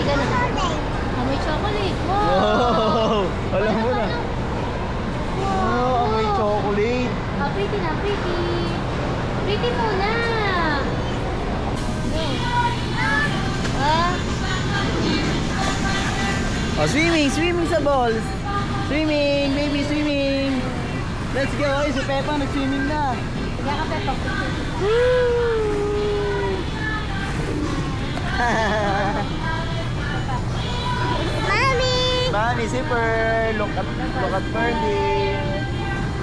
ganun. Amoy chocolate. Wow! Wow! Alam mo na. Wow, may chocolate. Ah, pretty na, pretty. Pretty muna. Go. Ah, Oh, swimming! Swimming sa balls! Swimming! Baby, swimming! Let's go! Ay, si Peppa nag-swimming na! kaya ka Peppa. Mami! Mami, zipper! Look at Ferdy!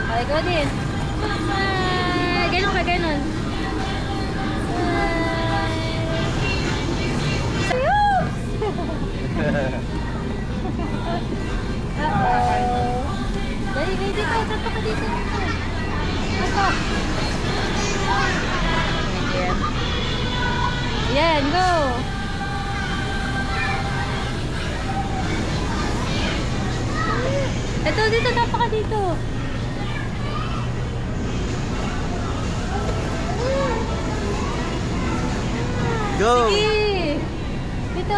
Okay, go din. Ah, ganun ka, ganun. Uh-oh. Dali, dito. Tato ka dito. Tato. Yan, go. Ito, dito. Tato ka dito. Go! Sige. Dito.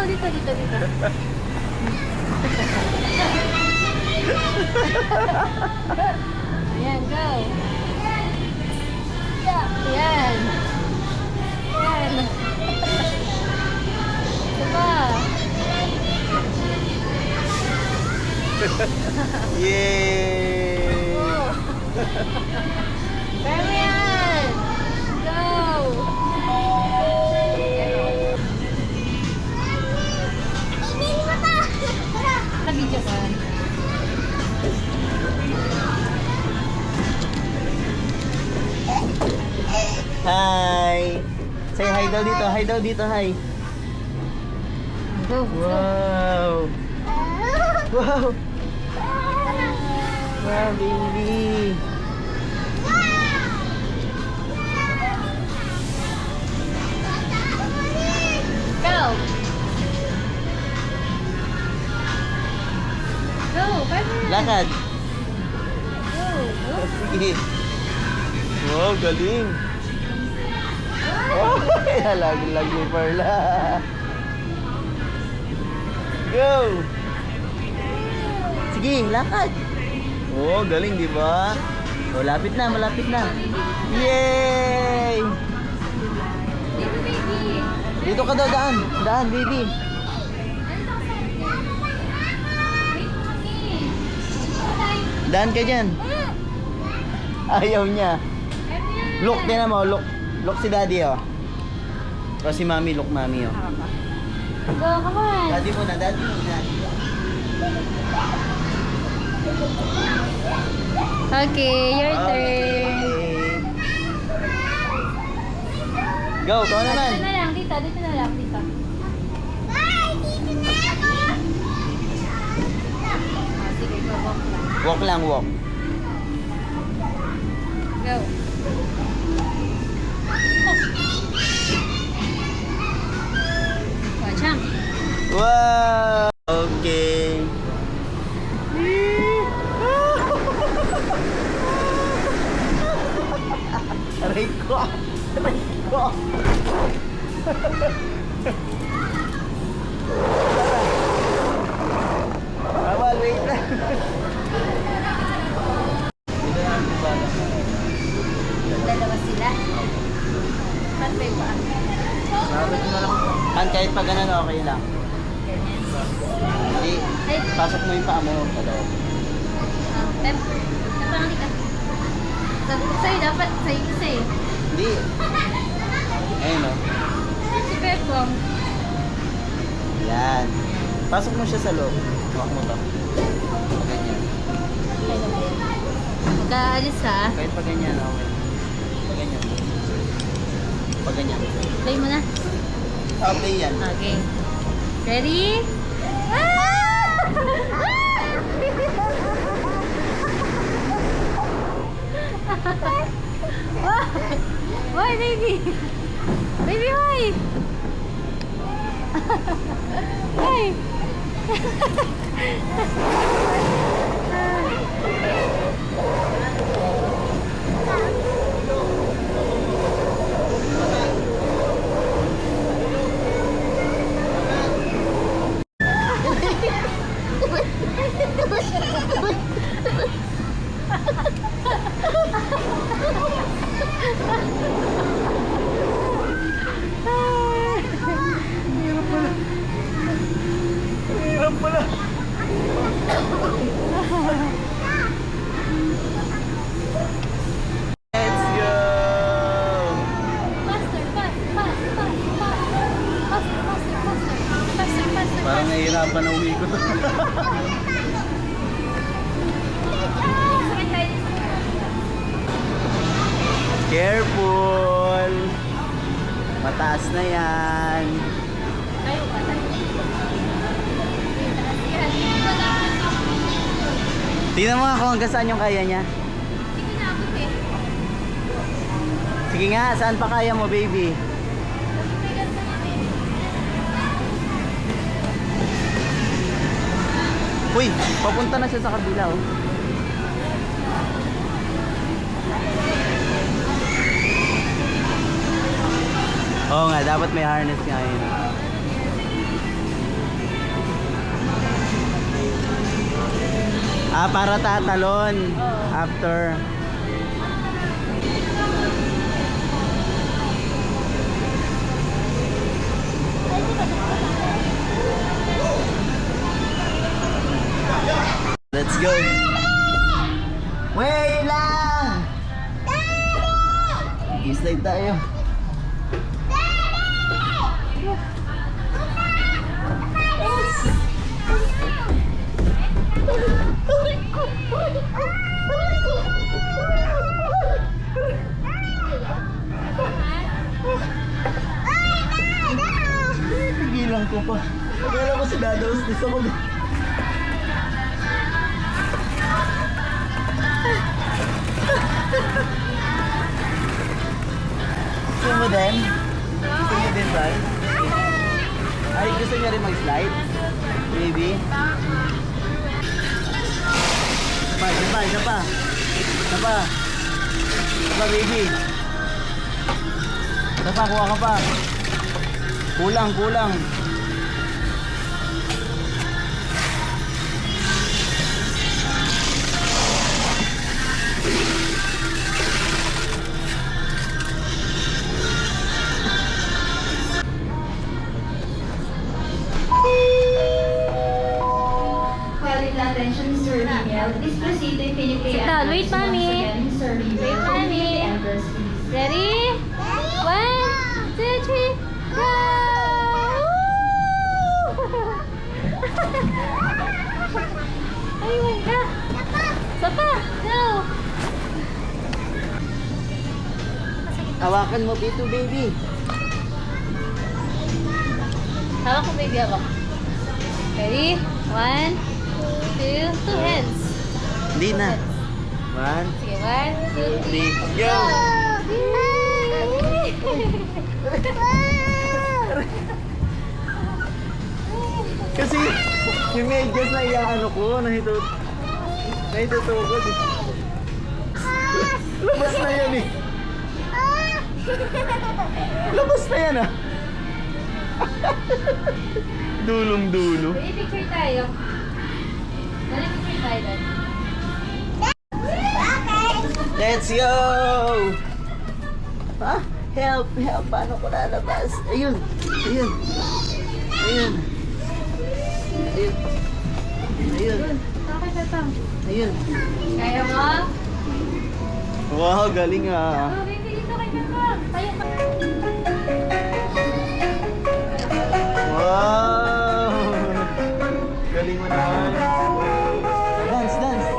Ayan, go. Ayan. Ayan. Diba? Yay! Go. Kaya mo yan. Go. Nakabidyo ka. Hi! Say hi daw dito, hi daw dito, hi! Go. Wow! Wow! Wow, baby! Go. Go. Kaya mo yan. Lakad! Go. Go. Sige! Wow, galing! Oh, lag ni Perla! Go! Sige, lakad! Oh, galing, di ba? Oh, malapit na! Yay! Dito, baby. Dito ka daw, daan, baby! Daan ka dyan! Ayaw niya! Look, tinan mo, look si daddy, oh. O si mami, look mami, oh. Go, come on. Daddy muna. Okay, your turn. Go, ikaw naman. Dito na lang, dito na lang, dito. Ah, sige, go, walk lang. Walk. Go. Jump. Wow! Okay. Aray ko! Bawal, wait lang. Dalawa sila. Ba't may pa? Kahit pa ganun, okay lang. Ganyan. Hindi, Ay, pasok mo yung paa mo. Pep, napangali ka. Sabi ko sa'yo, dapat sa'yo kasi. Hindi. Ayun, oh. Si Pep ko. Yan. Pasok mo siya sa loob. Hawak mo to. Ganyan. Magkaalis ha. Kahit pa ganyan, okay. Pag ganyan. Pag ganyan. Play mo na. Okay yan. Okay. Ready? Ah! Why, baby? Baby, why? Why? Let's go! Faster, fast, fast, fast, fast. Faster, faster, faster. Faster, faster, Parang faster. nahihirapan na uwi ko. Sakit tayo dito. Careful! Mataas na yan. Tayo pa, tayo. Yan, dito lang. Tingnan mo nga kung hanggang saan yung kaya niya. Hindi ko naabot eh. Sige nga, saan pa kaya mo, baby? May ganito namin. Uy, papunta na siya sa kabila, oh. Oo nga, dapat may harness nga yun. Ah, para tatalon. Oo. After. Let's go. Wait lang! I-slide tayo. Tigilan ko pa. Akala ko si Dadaos dito ako. Gusto mo din? Gusto mo din ba? Ay, gusto niya rin mag-slide? Baby? Isa pa, isa pa. Isa pa. Isa pa, baby. Isa pa, kuha ka pa. Kulang, kulang. Calling attention, Sir Daniel. Please proceed to Philippe. Sit down. Wait, mommy. Wait, mommy. Ready? 1, 2, 3, go! Ayun ka. Sapa. Go. Hawakan mo, Pito, baby. Hawak ko, baby. Hawak. Ready? 1, 2, 2 hands. Hindi na. 1, Sige, 1, 2, 3, 3. go! Kasi yung medyas na iaano ko, nahitutukod. Labas na yan eh. Labas na yan ah. Dulong-dulo. Ready, picture tayo. Dali, picture tayo doon. Let's go! Ha? Help! Help! Paano ko lalabas? Ayun! Ayun! Ayun! Ayun! Ayun! Okay, Pepang. Ayun! Kaya mo? Wow! Galing ah! Oh, baby, dito kay Pepang. Tayo ka. Wow! Galing mo naman! Dance! Dance!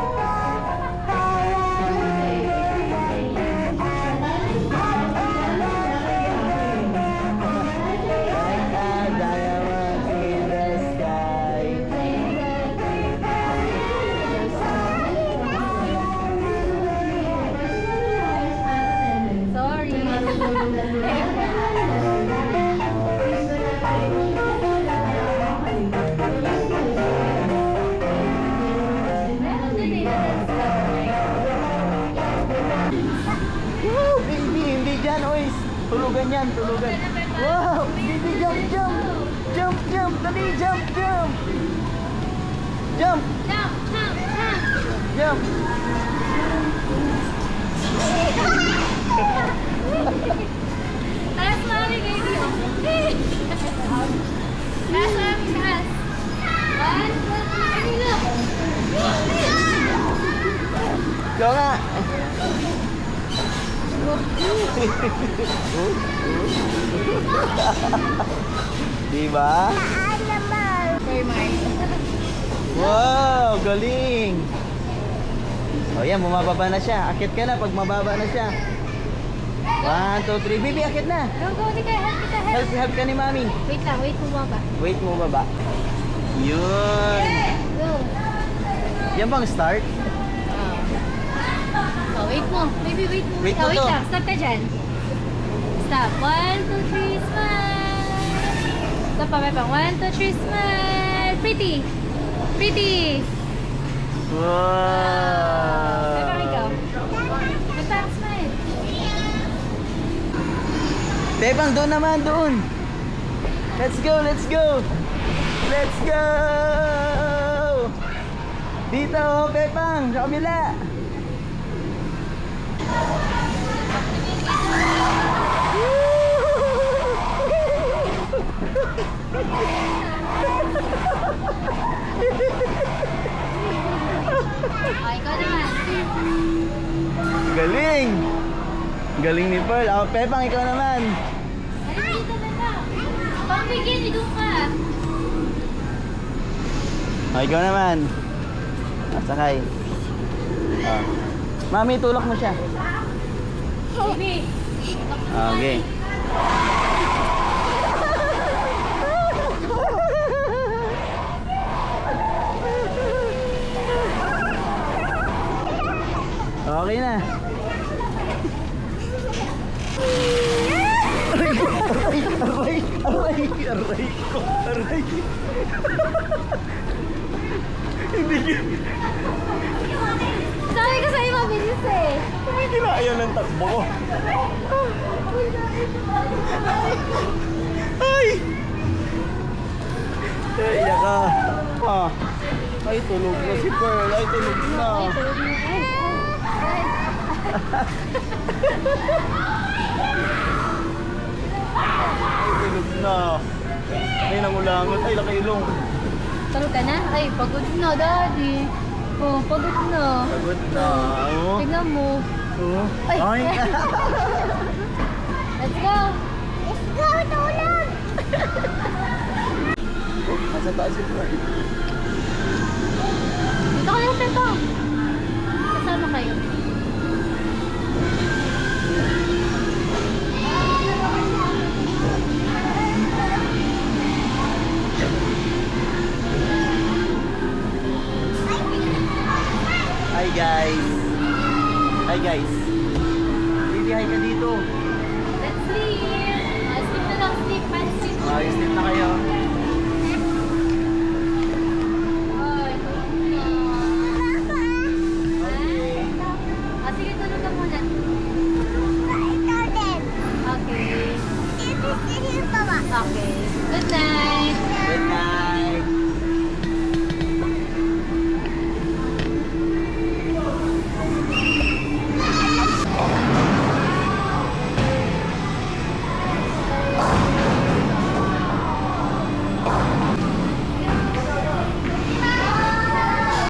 Like a diamond in the sky. Sorry. Meron din eh. Woo! Baby! Hindi dyan, oys! Tulugan yan! Tulugan! Wow! Baby! Jump! Jump! Jump! Jump! Dali! Jump! Jump! Jump! Jump, jump, jump. Jump! Taas mami, baby. Oh. Taas mami, taas. 1, 2, Ikaw nga. Diba? Sir Mark. Wow, galing. O yan, bumababa na siya. Akit ka na pag mababa na siya. 1, 2, 3. Bibi, akit na. Go, go, Nika. Help kita, help. Help ka ni Mami. Wait lang, wait mo ba? Wait mo baba. Yun. Go. Yan bang start? Oh, wait mo. Baby, wait mo. Wait mo wait to. lang. Stop ka dyan. Stop. 1, 2, 3, smile. Stop pa, Pepang. 1, 2, 3, smile. Pretty. Pretty. Wow. Pepang, ikaw. Pepang, smile. Pepang, doon naman, doon. Let's go, let's go. Let's go. Dito, Pepang, sa kabila. Oh, ikaw naman. Galing. Galing ni Pearl. Oh, Pepang, ikaw naman. Ano dito, Pepang? Pambigyan, ikaw ka. Oh, ikaw naman. Sakay. Oh. Mami, tulak mo siya. Baby. Okay. Okay na. Aray ko! Aray! Aray! Aray ko! Aray! Hindi Sabi ko sa'yo, mabilis eh. kinaya ng takbo ko. Ay! Ay, yaka. Ah. Ay, tulog na si Pearl. Ay, tulog na. Ay, tulog na. Ay, Ay, tulog na. Ay, nangulangot. Ay, nakailong. tulog ka na? Ay, pagod na, daddy. Oh, pagod na. Pagod na. Oh. Tignan mo. Oh. Ay. Ay. Let's go. Let's go, tulog. Nasa taas si Pearl. Dito ka lang, Pepa. Kasama kayo. Hi guys. Hi guys. Baby, hi ka dito. Let's sleep. Sleep na lang, sleep. Sleep. Ayos din na kayo.